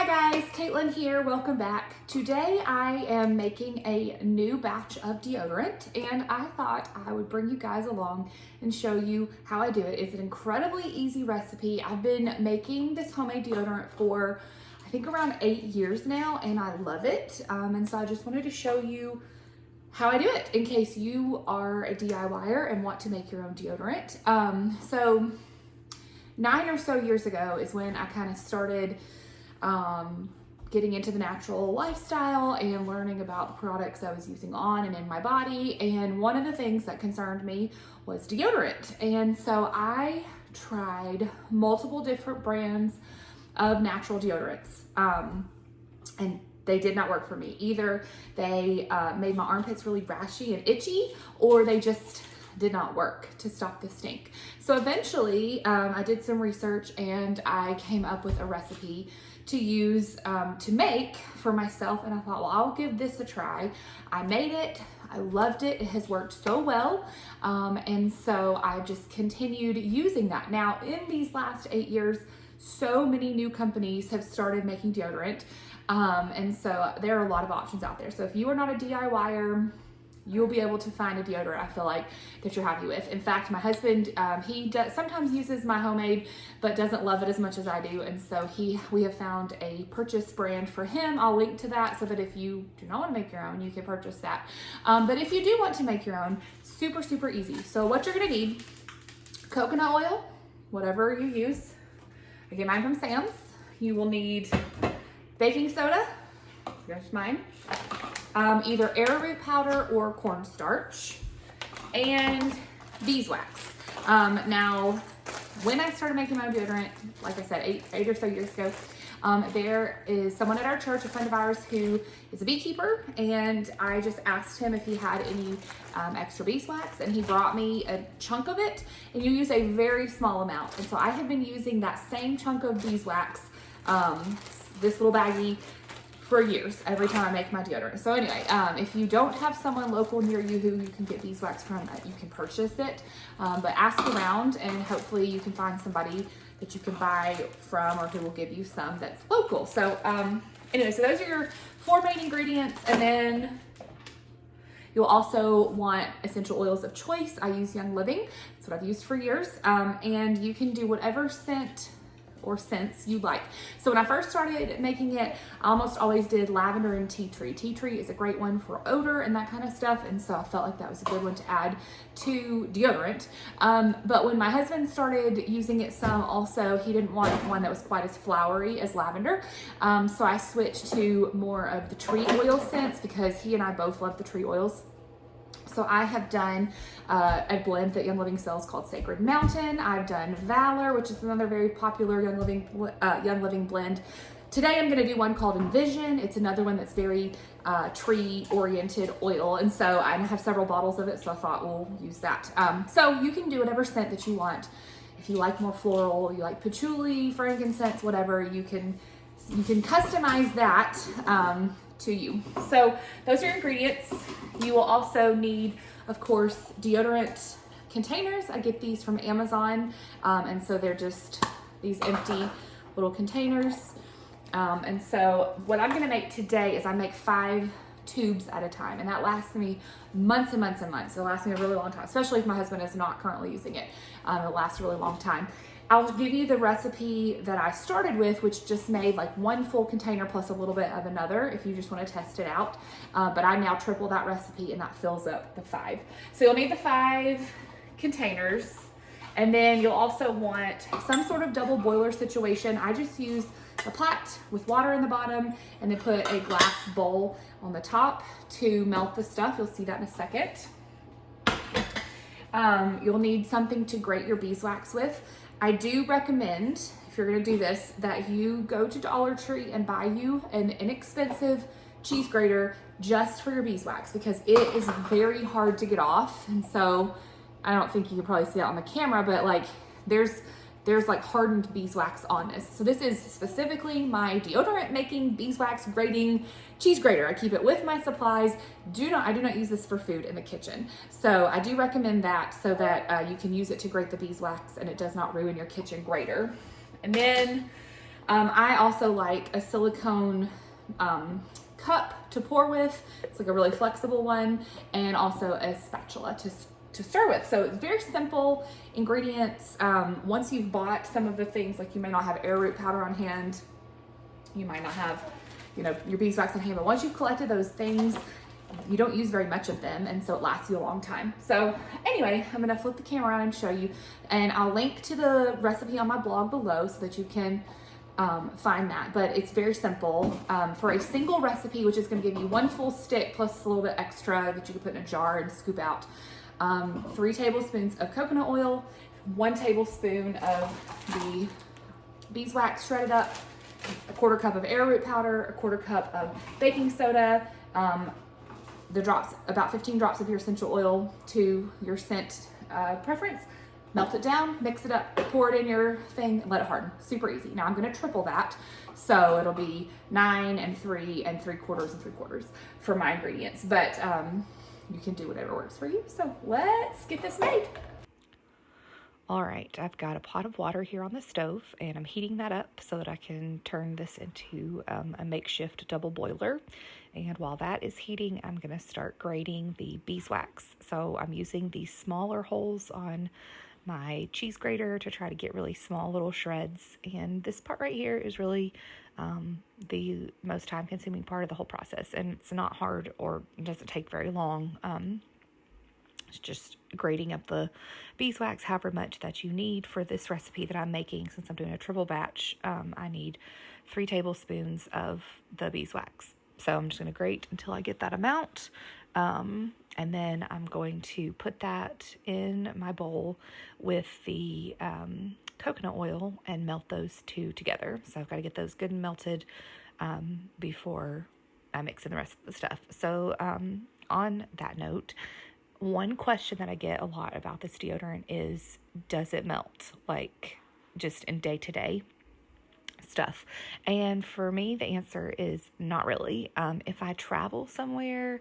Hi guys, Caitlin here, welcome back. Today I am making a new batch of deodorant and I thought I would bring you guys along and show you how I do it. It's an incredibly easy recipe. I've been making this homemade deodorant for I think around 8 years now and I love it. And so I just wanted to show you how I do it in case you are a DIYer and want to make your own deodorant. So 9 or so years ago is when I kind of started getting into the natural lifestyle and learning about the products I was using on and in my body. And one of the things that concerned me was deodorant. And so I tried multiple different brands of natural deodorants. And they did not work for me. Either they made my armpits really rashy and itchy, or they just did not work to stop the stink. So eventually I did some research and I came up with a recipe to use to make for myself, and I thought, well, I'll give this a try. I made it, I loved it, it has worked so well, and so I just continued using that. Now in these last 8 years, so many new companies have started making deodorant, and so there are a lot of options out there. So if you are not a DIYer, you'll be able to find a deodorant I feel like that you're happy with. In fact, my husband, he sometimes uses my homemade, but doesn't love it as much as I do. And so we have found a purchase brand for him. I'll link to that so that if you do not want to make your own, you can purchase that. But if you do want to make your own, super, super easy. So what you're gonna need, coconut oil, whatever you use. I get mine from Sam's. You will need baking soda, here's mine. Either arrowroot powder or cornstarch, and beeswax. Now, when I started making my own deodorant, like I said, eight or so years ago, there is someone at our church, a friend of ours, who is a beekeeper, and I just asked him if he had any extra beeswax, and he brought me a chunk of it, and you use a very small amount. And so I have been using that same chunk of beeswax, this little baggie, for years, every time I make my deodorant. So anyway, if you don't have someone local near you who you can get beeswax from, you can purchase it. But ask around and hopefully you can find somebody that you can buy from or who will give you some that's local. So anyway, so those are your 4 main ingredients. And then you'll also want essential oils of choice. I use Young Living. That's what I've used for years. And you can do whatever scent or scents you like. So when I first started making it, I almost always did lavender and tea tree. Tea tree is a great one for odor and that kind of stuff, and so I felt like that was a good one to add to deodorant. But when my husband started using it some also, he didn't want one that was quite as flowery as lavender, so I switched to more of the tree oil scents because he and I both love the tree oils. So I have done a blend that Young Living sells called Sacred Mountain. I've done Valor, which is another very popular Young Living blend. Today I'm gonna do one called Envision. It's another one that's very tree-oriented oil. And so I have several bottles of it, so I thought we'll use that. So you can do whatever scent that you want. If you like more floral, you like patchouli, frankincense, whatever, you can customize that to you. So those are your ingredients. You will also need, of course, deodorant containers. I get these from Amazon, and so they're just these empty little containers. And so what I'm gonna make today is I make 5 tubes at a time, and that lasts me months and months and months. It'll last me a really long time, especially if my husband is not currently using it. It'll last a really long time. I'll give you the recipe that I started with, which just made like 1 full container plus a little bit of another if you just want to test it out. But I now triple that recipe and that fills up the 5. So you'll need the 5 containers, and then you'll also want some sort of double boiler situation. I just use a pot with water in the bottom and then put a glass bowl on the top to melt the stuff. You'll see that in a second. You'll need something to grate your beeswax with. I do recommend, if you're gonna do this, that you go to Dollar Tree and buy you an inexpensive cheese grater just for your beeswax, because it is very hard to get off. And so I don't think you can probably see that on the camera, but like there's like hardened beeswax on this. So this is specifically my deodorant making beeswax grating cheese grater. I keep it with my supplies. I do not use this for food in the kitchen. So I do recommend that so that you can use it to grate the beeswax and it does not ruin your kitchen grater. And then I also like a silicone cup to pour with. It's like a really flexible one, and also a spatula to stir with. So it's very simple ingredients. Once you've bought some of the things, like you may not have arrowroot powder on hand, you might not have, your beeswax on hand, but once you've collected those things, you don't use very much of them, and so it lasts you a long time. So anyway, I'm gonna flip the camera around and show you, and I'll link to the recipe on my blog below so that you can find that. But it's very simple. For a single recipe, which is gonna give you 1 full stick plus a little bit extra that you can put in a jar and scoop out, 3 tablespoons of coconut oil, 1 tablespoon of the beeswax shredded up, a 1/4 cup of arrowroot powder, a 1/4 cup of baking soda, the drops, about 15 drops of your essential oil to your scent preference. Melt it down, mix it up, pour it in your thing, and let it harden. Super easy. Now I'm gonna triple that, so it'll be 9 and 3 and 3/4 and 3/4 for my ingredients, but you can do whatever works for you. So let's get this made. All right, I've got a pot of water here on the stove, and I'm heating that up so that I can turn this into a makeshift double boiler. And while that is heating, I'm gonna start grating the beeswax. So I'm using these smaller holes on my cheese grater to try to get really small little shreds. And this part right here is really the most time-consuming part of the whole process. And it's not hard, or it doesn't take very long. It's just grating up the beeswax however much that you need for this recipe that I'm making. Since I'm doing a triple batch, I need 3 tablespoons of the beeswax. So I'm just going to grate until I get that amount. And then I'm going to put that in my bowl with the coconut oil and melt those two together. So I've got to get those good and melted before I mix in the rest of the stuff. So on that note, one question that I get a lot about this deodorant is, does it melt? Like, just in day-to-day stuff. And for me, the answer is not really. If I travel somewhere,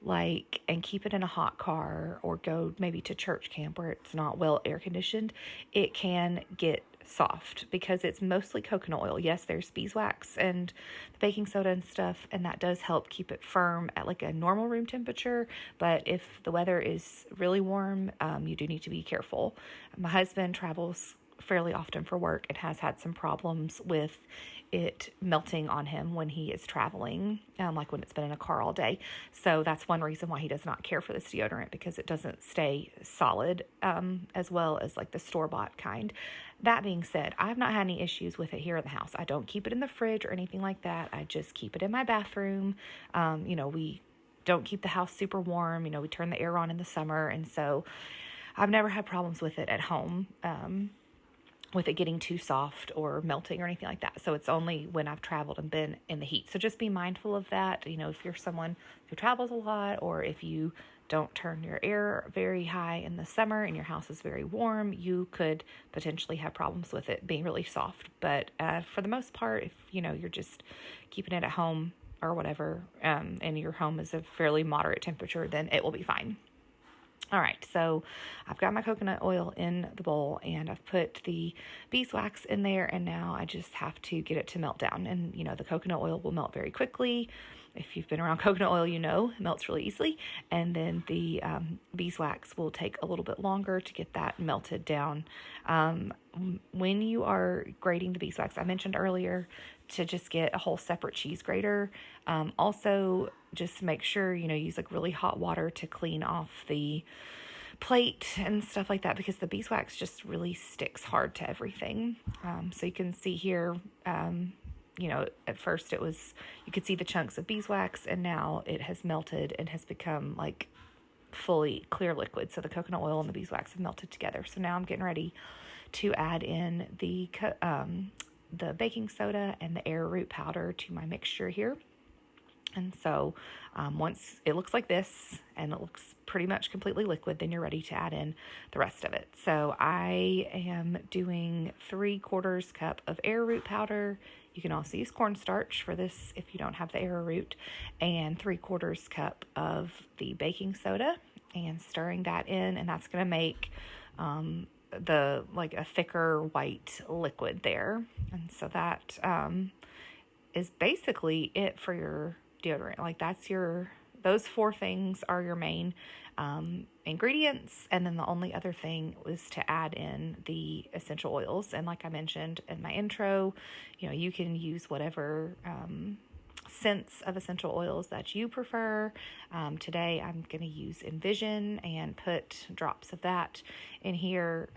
like, and keep it in a hot car, or go maybe to church camp where it's not well air conditioned, it can get soft because it's mostly coconut oil. Yes, there's beeswax and the baking soda and stuff, and that does help keep it firm at like a normal room temperature. But if the weather is really warm, you do need to be careful. My husband travels fairly often for work and has had some problems with it melting on him when he is traveling, like when it's been in a car all day. So that's one reason why he does not care for this deodorant, because it doesn't stay solid as well as like the store-bought kind. That being said, I've not had any issues with it here in the house. I don't keep it in the fridge or anything like that. I just keep it in my bathroom. We don't keep the house super warm. We turn the air on in the summer, and so I've never had problems with it at home. With it getting too soft or melting or anything like that. So it's only when I've traveled and been in the heat. So just be mindful of that. If you're someone who travels a lot, or if you don't turn your air very high in the summer and your house is very warm, you could potentially have problems with it being really soft. But for the most part, if you're just keeping it at home or whatever, and your home is a fairly moderate temperature, then it will be fine. All right, so I've got my coconut oil in the bowl, and I've put the beeswax in there, and now I just have to get it to melt down. And, the coconut oil will melt very quickly. If you've been around coconut oil, it melts really easily. And then the beeswax will take a little bit longer to get that melted down. When you are grating the beeswax, I mentioned earlier to just get a whole separate cheese grater. Also, just make sure, use like really hot water to clean off the plate and stuff like that, because the beeswax just really sticks hard to everything. So you can see here, at first you could see the chunks of beeswax, and now it has melted and has become like fully clear liquid. So the coconut oil and the beeswax have melted together. So now I'm getting ready to add in the baking soda and the arrowroot powder to my mixture here. And so once it looks like this and it looks pretty much completely liquid, then you're ready to add in the rest of it. So I am doing 3/4 cup of arrowroot powder. You can also use cornstarch for this if you don't have the arrowroot, and 3/4 cup of the baking soda, and stirring that in. And that's going to make like a thicker white liquid there. And so that is basically it for your deodorant. Like those 4 things are your main ingredients. And then the only other thing was to add in the essential oils. And like I mentioned in my intro, you can use whatever scents of essential oils that you prefer. Today I'm going to use Envision and put drops of that in here.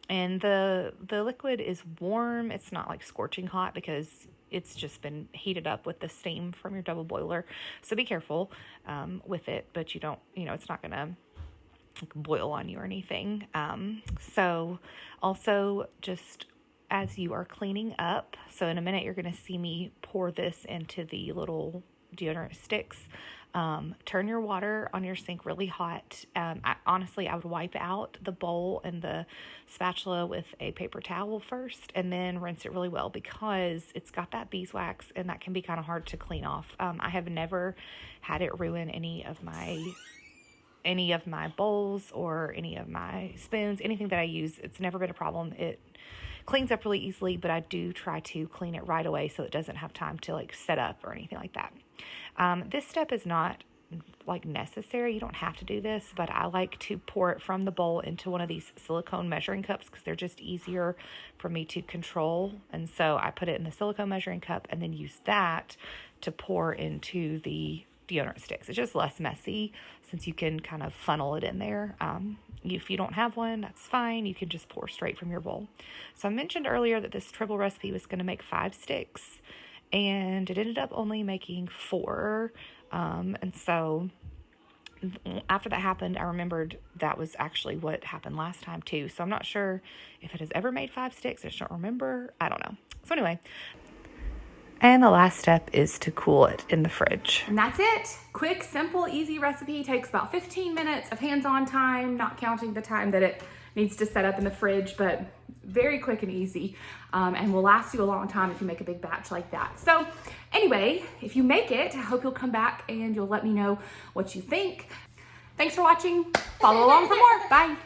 And the liquid is warm. It's not like scorching hot because it's just been heated up with the steam from your double boiler. So be careful with it, but you don't, it's not going to boil on you or anything. So also just as you are cleaning up, so in a minute you're going to see me pour this into the little deodorant sticks. Turn your water on your sink really hot. Honestly, I would wipe out the bowl and the spatula with a paper towel first and then rinse it really well because it's got that beeswax and that can be kind of hard to clean off. I have never had it ruin any of my bowls or any of my spoons, anything that I use. It's never been a problem. It cleans up really easily, but I do try to clean it right away so it doesn't have time to like set up or anything like that. This step is not like necessary. You don't have to do this, but I like to pour it from the bowl into one of these silicone measuring cups because they're just easier for me to control. And so I put it in the silicone measuring cup and then use that to pour into the deodorant sticks. It's just less messy since you can kind of funnel it in there. If you don't have one, that's fine. You can just pour straight from your bowl. So I mentioned earlier that this triple recipe was going to make 5 sticks, and it ended up only making 4. And so after that happened, I remembered that was actually what happened last time too. So I'm not sure if it has ever made 5 sticks. I just don't remember. I don't know. So anyway, and the last step is to cool it in the fridge. And that's it. Quick, simple, easy recipe. Takes about 15 minutes of hands-on time, not counting the time that it needs to set up in the fridge, but very quick and easy, and will last you a long time if you make a big batch like that. So anyway, if you make it, I hope you'll come back and you'll let me know what you think. Thanks for watching. Follow along for more. Bye.